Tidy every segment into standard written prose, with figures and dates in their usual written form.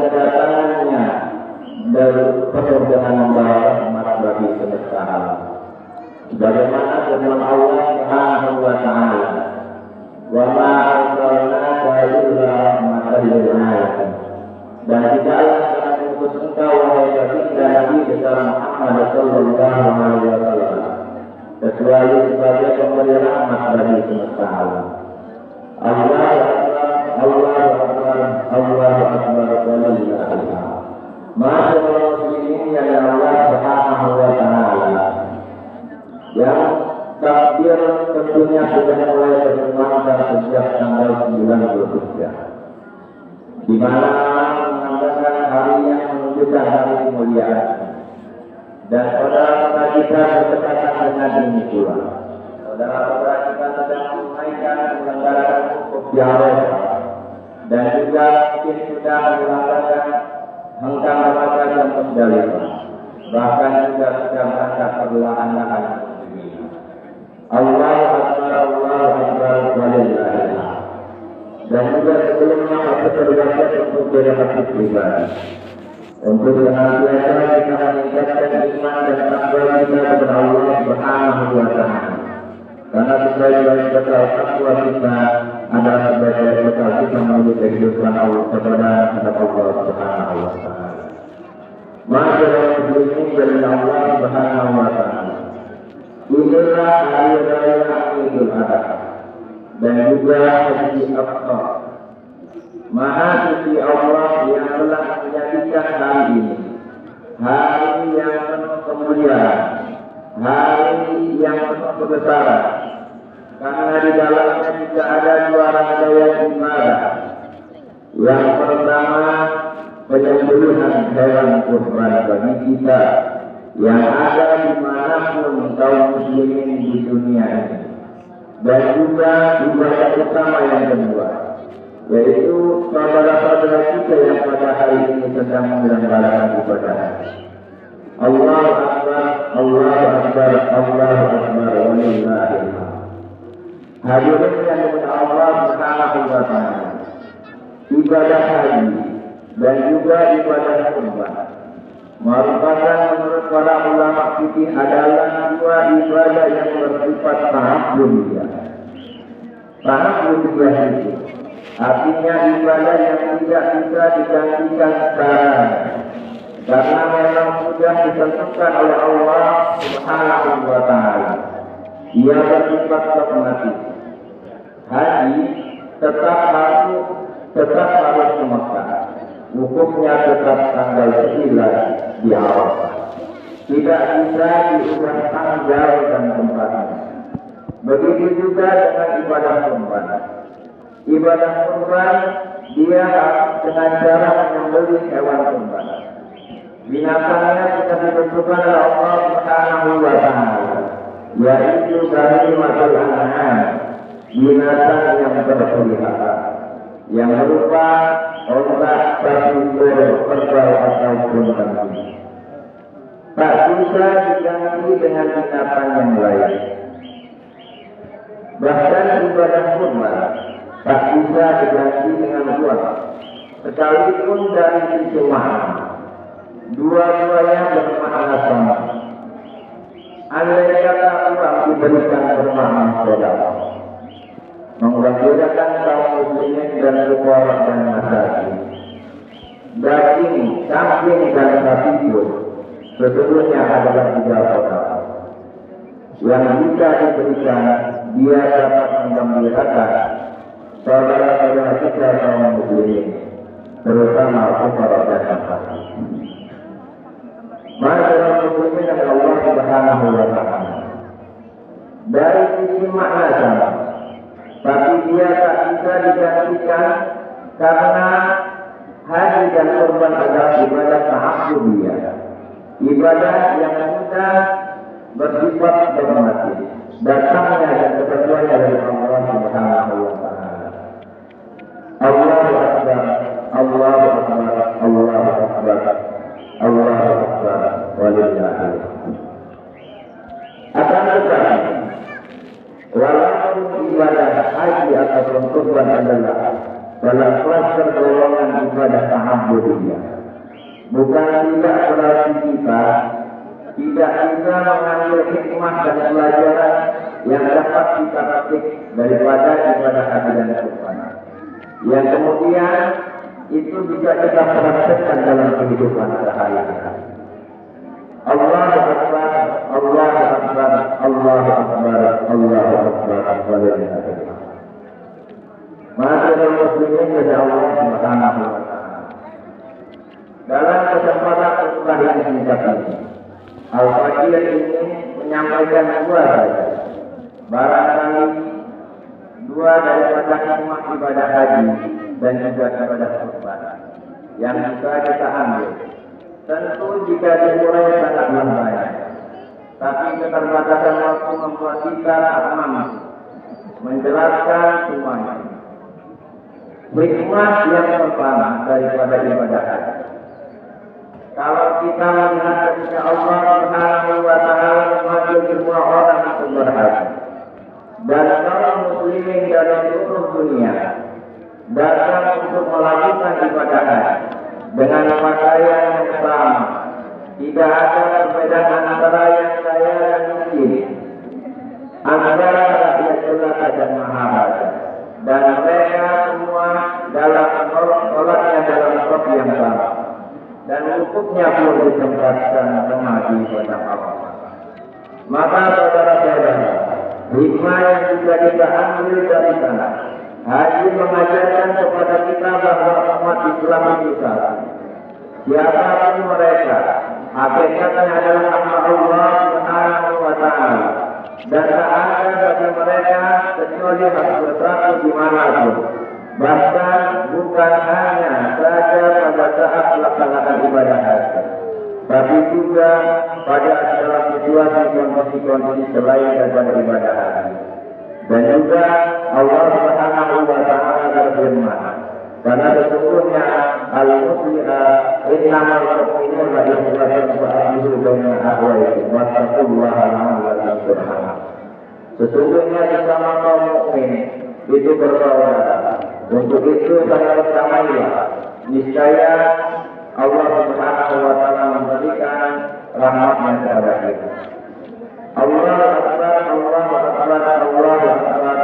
kedatangannya dari penuh dengan membawa rahmat bagi semesta alam. Bagaimana firman Allah Subhanahu wa taala, "Wa ma arsalnaka illa rahmatan lil alamin." Dan tidaklah kami mengutus engkau wahai baginda Nabi besar Muhammad sallallahu alaihi wasallam kecuali sebagai pemberi rahmat bagi semesta alam. Allahu akbar, Allahu akbar, Allahu akbar, walillahil hamd. Masyaallah muslimin yang Allah Subhanahu wa taala, yang takbir tentunya sudah mulai berkumandang sejak tanggal 9 Zulhijjah, di mana menandakan hari yang menunjukkan hari kemuliaan. Dan saudara kita berdekatan dengan ini pula. Saudara-saudara kita sedang menunaikan menyelenggarakan wukuf di Arafah, dan juga mungkin sudah melakukan hengkang Ramadan dan Musdalifah, bahkan juga sudah berangkat perlahan-lahan. Allahu akbar, Allahu akbar, walillahil hamd. Dan juga sebelumnya aku terbatas untuk berhati pribadi, untuk senantiasa kita meningkatkan iman dan takwa kita kepada Allah Subhanahu wa taala. Karena sebaik-baik bekal takwa kita adalah sebaik-baik bekal kita menuju kehidupan Allah kepada Allah Subhanahu wa taala. Masyaallah muslimin dari Allah Subhanahu wa taala. Inilah hari raya Idul Adha dan juga Haji Aqsa. Maha suci Allah yang telah menjadikan hari ini hari yang penuh kemuliaan, hari yang penuh kebesaran, karena di dalamnya juga ada dua rangkaian ibadah. Yang pertama, penyembelihan hewan kurban bagi kita yang ada dimanapun kaum muslimin di dunia ini. Dan juga ibadah utama yang kedua, yaitu saudara-saudara kita yang pada hari ini sedang menyelenggarakan ibadah. Allahu akbar, Allahu akbar, Allahu akbar, walillahil hamd. Hadirin yang dimuliakan Allah Subhanahu wa taala, ibadah haji dan juga ibadah kurban merupakan menurut para ulama fikih adalah dua ibadah yang bersifat ta'abbudiyah. Ta'abbudiyah itu artinya ibadah yang tidak bisa digantikan sekarang, karena memang sudah ditentukan oleh Allah Subhanahu wa taala. Ia bersifat dogmatis. Haji tetap harus ke Mekah. Hukumnya tetap tanggal 9 di Arafah. Tidak bisa diubah tanggal dan tempatnya. Begitu juga dengan ibadah kurban. Ibadah kurban dia harus dengan cara menyembelih hewan kurban. Binatangnya sudah ditentukan oleh Allah Subhanahu wa taala, yaitu bahimatul an'am, binatang yang berpelihara, yang berupa onta, sapi, kerbau ataupun kambing. Tak bisa diganti dengan binatang yang lain. Bahkan ibadah kurban tak bisa diganti dengan uang, sekalipun dari sisi makna. Dua-duanya bermakna sama. Andai kata uang diberikan bermakna sedekah, mengembirakan kaum muslimin dan fuqara dan masakin. Daging, kambing dan sapi itu sesungguhnya adalah juga sedekah yang bisa diberikan. Dia dapat mengembirakan saudara-saudara kita kaum muslimin, terutama fuqara dan masakin. Masyaallah muslimin yang Allah Subhanahu wa taala, dari sisi makna sama, tapi dia tak bisa digantikan karena haji dan kurban adalah ibadah ta'abbudiyah, ibadah yang sudah bersifat dogmatis, datangnya dan ketentuannya dari Allah Subhanahu wa taala. Allahu akbar, Allahu akbar, Allahu akbar, Allahu akbar, walillahil hamd. Akan tetapi, walaupun ibadah haji ataupun kurban adalah dalam kluster golongan ibadah ta'abbudiyah. Bukan tidak berarti kita tidak bisa mengambil hikmah dan pelajaran yang dapat kita petik daripada ibadah haji dan kurban, yang kemudian itu bisa kita praktekkan dalam kehidupan sehari-hari. Allahu Akbar, Allahu Akbar, Allahu Akbar, Allahu Akbar, walillahil hamd. Ma'asyiral muslimin dari Allah Subhanahu wa taala. Dalam kesempatan khutbah yang singkat ini, Al-Fadil ini menyampaikan dua saja. Barangkali dua daripada hikmah ibadah haji dan juga ibadah kurban yang bisa kita ambil. Tentu jika diurai sangatlah banyak, tapi keterbatasan waktu membuat kita tak mampu menjelaskan semuanya. Hikmah yang pertama daripada ibadah haji, kalau kita melihat ketika Allah Subhanahu wa taala memanggil semua orang untuk berhaji, dan kaum muslimin dari seluruh dunia datang untuk melakukan ibadah haji dengan pakaian yang sama, tidak ada perbedaan antara yang kaya dan miskin, antara rakyat jelata dan maharaja, dan mereka semua dalam sholatnya dalam sholat yang sama, dan wukufnya pun ditempatkan menghadap kepada Allah. Maka saudara-saudara, hikmah yang bisa kita ambil dari sana, haji mengajarkan kepada kita bahwa umat Islam itu satu. Siapapun mereka, hakikatnya adalah hamba Allah Subhanahu wa taala, dan tak ada bagi mereka kecuali harus bersatu di manapun. Bahkan bukan hanya saja pada saat melaksanakan ibadah haji, tapi juga pada dalam situasi kondisi-kondisi selain daripada ibadah haji. Dan juga Allah Subhanahu wa taala berfirman, karena sesungguhnya al-musliha innamal mu'minuna ikhwatun wa aslihu baina akhawaykum wattaqullaha la'allakum turhamun. Sesungguhnya sesama kaum mukmin itu bersaudara. Untuk itu saya bersamailah, niscaya Allah Subhanahu wa taala memberikan rahmatnya kepada kita. Allahu Akbar, Allahu Akbar, Allahu Akbar,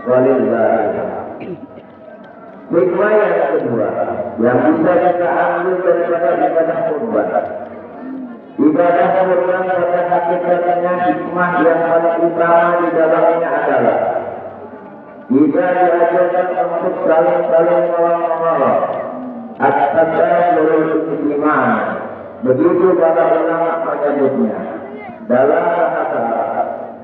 walillahil hamd. Hikmah yang kedua yang bisa kita ambil daripada ibadah kurban. Ibadah kurban pada hakikatnya hikmah yang paling utama di dalamnya adalah kita diajarkan untuk saling menolong atas seluruh iman. Begitu para ulama menyebutnya dalam bahasa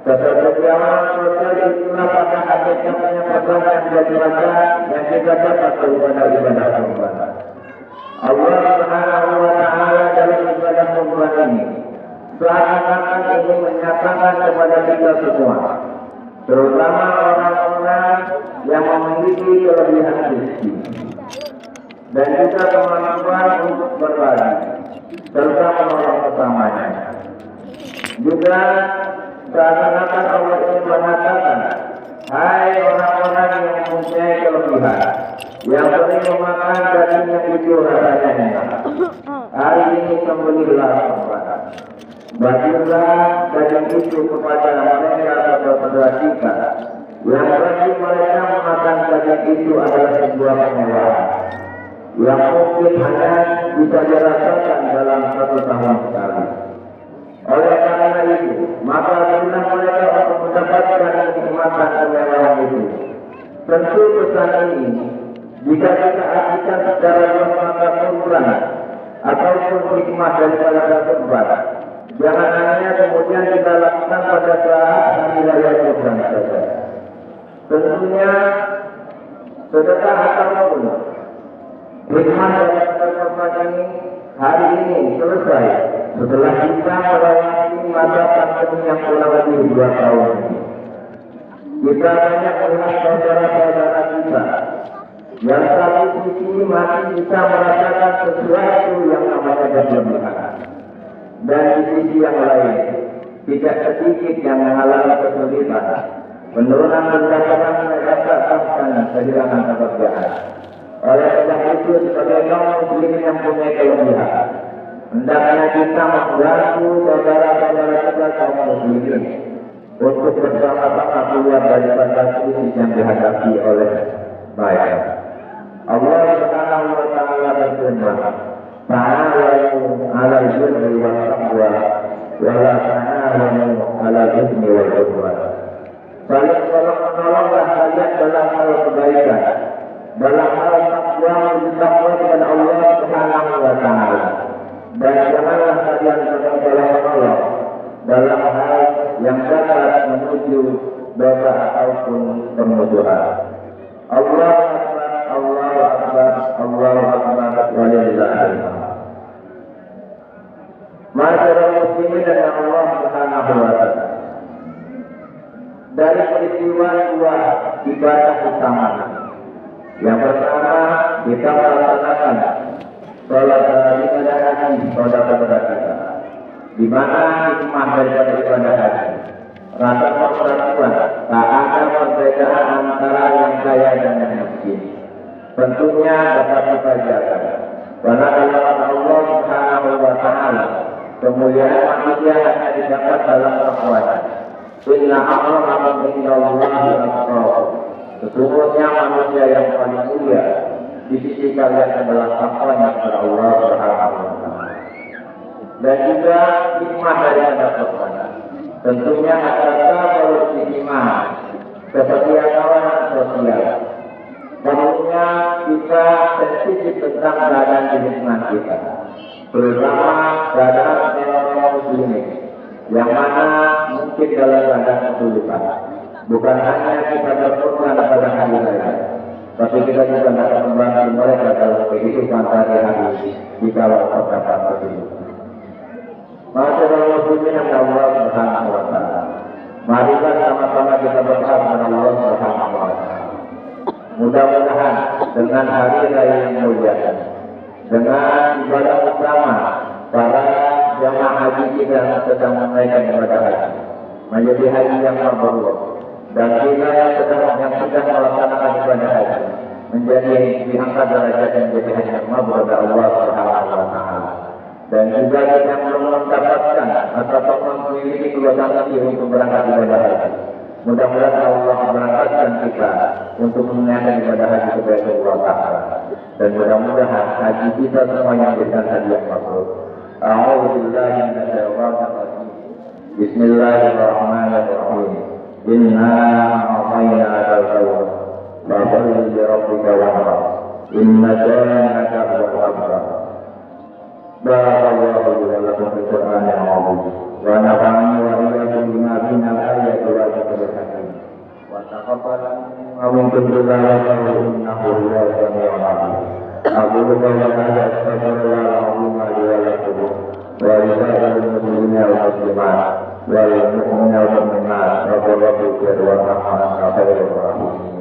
kesetiaan sosial itulah pada hakikatnya pesan yang dibaca yang kita dapat daripada ibadah kurban. Allah Subhanahu wa taala dalam ibadah kurban ini seakan-akan ingin menyatakan kepada kita semua, terutama orang-orang yang memiliki kelebihan rezeki dan juga kemampuan untuk berbagi serta menolong sesamanya. Juga seakan-akan Allah ingin mengatakan, hai orang-orang yang mempunyai kelebihan, yang sering memakan daging yang itu rasanya enak, hari ini sembelihlah kurban. Bagilah daging itu kepada mereka saudara kita, yang bagi mereka memakan daging itu adalah sebuah kemewahan yang mungkin hanya bisa dirasakan dalam satu tahun sekali. Oleh karena itu, maka sunnah mereka untuk mendapatkan kenikmatan kemewahan itu. Tentu pesan ini, jika kita artikan secara mata kurban ataupun hikmah daripada kurban, jangan hanya kemudian kita lakukan pada saat hari raya kurban saja. Tentunya sedekah ataupun hikmah daripada kurban ini hari ini selesai setelah kita melewati masa pandemi yang kurang lebih 2 tahun ini. Kita banyak melihat saudara-saudara kita yang satu sisi masih bisa merasakan sesuatu yang namanya keberlimpahan, dan di sisi yang lain tidak sedikit yang mengalami kesulitan, penurunan pendapatan mereka bahkan kehilangan pekerjaan. Oleh sebab itu sebagai kaum muslimin yang punya kelebihan, hendaknya kita membantu saudara-saudara kita kaum muslimin untuk bersama-sama keluar daripada krisis yang dihadapi oleh mereka. Allah Subhanahu wa taala berfirman, "Ta'awanu 'alal birri wat taqwa wa la ta'awanu 'alal itsmi wal 'udwan." Saling tolong-menolonglah kalian dalam hal kebaikan, dalam hal takwa kepada Allah Subhanahu wa taala. Dan janganlah kalian tolong-menolong dalam hal yang dapat menuju dosa ataupun permusuhan. Allah Akbar, Allah Akbar, Allah Akbar, walillahil hamd. Masyarakat muslimin dan Allah Subhanahu wa taala. Dari peristiwa dua ibadah utama. Yang pertama, kita melaksanakan sholat ibadah haji saudara-saudara kita, di mana hikmah daripada ibadah haji, rasa persatuan, tak ada perbedaan antara yang kaya dan yang miskin. Tentunya dapat kita jaga. Karena dalam Allah Subhanahu wa taala, kemuliaan manusia hanya didapat dalam takwa. Inna akramakum indallahi atqakum. Sesungguhnya manusia yang paling mulia di sisi kalian adalah takwanya kepada Allah Subhanahu wa taala. Dan juga hikmah daripada takwa. Tentunya ada solusi iman, kesetiakawanan sosial. Tentunya kita sensitif tentang keadaan di lingkungan kita, terutama keadaan orang muslimin yang mana mungkin dalam keadaan kesulitan. Bukan hanya kita berkorban pada hari raya, tapi kita juga dapat membantu mereka dalam kehidupan sehari-hari di kala terdapat kesulitan. Masyarakat muslimin yang Allah Subhanahu wa taala, marilah sama-sama kita berdoa kepada Allah Subhanahu wa taala. Mudah-mudahan dengan hari raya yang mulia, dengan ibadah utama para jamaah haji kita yang sedang menunaikan ibadah haji menjadi haji yang mabrur, dan kita yang sedang melaksanakan ibadah haji menjadi diangkat derajat menjadi haji yang mabrur dari Allah Subhanahu wa taala. Dan juga kita yang belum mendapatkan atau memiliki keluasan untuk berangkat ibadah haji, mudah-mudahan Allah berangkatkan kita untuk menunaikan ibadah haji kepada Allah Ta'ala. Dan mudah-mudahan haji kita semua yang berikan haji yang mabrur. A'udzubillahi minasyaitonir rajim. Bismillahirrahmanirrahim. Inna a'tainaka al-kawthar. Fasholli li rabbika wanhar. Inna shani'aka huwal abtar. Barakallahu li wa lakum fil Qur'anil 'azim. Wa nafa'ani wa iyyakum bima fihi al-ayati wal dhikril hakim. Wa taqabbal minkum tilawatahu innahu huwas sami'ul 'alim. Aqulu qawli hadza astaghfirullahal 'azim li wa lakum wa lisa'iril muslimina wal muslimat wal mu'minina wal mu'minat. Rabbil ighfir warhamna khairur rahimin.